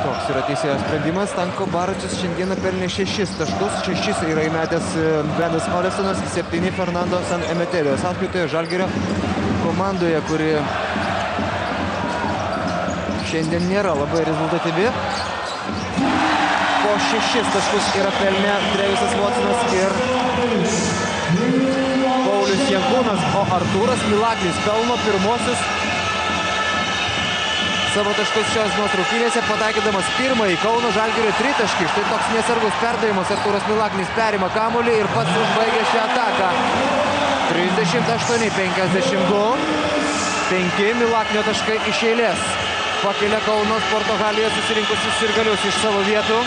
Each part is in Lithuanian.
Toks yra teisėjo sprendimas. Stanko Baračius šiandieną pelnė 6 taškus. 6 yra įmetęs Benas Olesonas, 7 Fernando San Emeterio. Sąskaitoje Žalgirio komandoje, kuri šiandien nėra labai rezultatyvi. Po 6 taškus yra pelnę Trevisas Watsonas ir Paulius Jankūnas, o Artūras Milaknis pelno pirmosius savo taškus šios dienos rungtynėse, pataikydamas pirmąjį Kauno Žalgirio tritaškį. Štai toks nesargus perdavimas. Artūras Milaknis perima kamuolį ir pats užbaigia šią ataką. 38-52. 5 Milaknio taškai iš eilės. Pakelia Kauno Sporto halėje susirinkusius sirgalius iš savo vietų.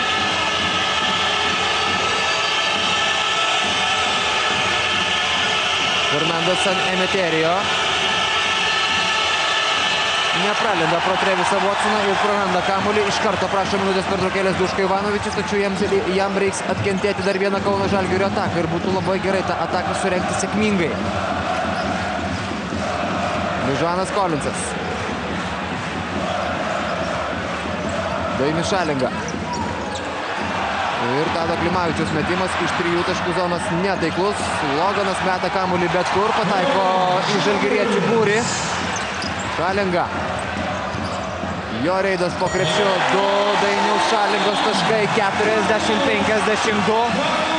Fernando San Emeterio nepralenda pro Trevisą Watsoną ir praranda kamuolį. Iš karto prašo minutės pertraukėlės Duška Ivanovičius, tačiau jam reiks atkentėti dar vieną Kauno Žalgirio ataką ir būtų labai gerai tą ataką surengti sėkmingai. Žanas Kolinsas. Dainius Šalinga. Ir Tado Klimavičiaus metimas iš 3 taškų zonos netaiklus. Loganas meta kamuolį bet kur, pataiko į žalgiriečių būrį. Šalinga. Jo reidas po krepšiu. 2 Dainiaus Šalingos taškai, 40-52.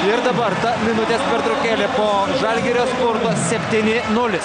Ir dabar ta minutės pertraukėlė po Žalgirio spurto 7-0.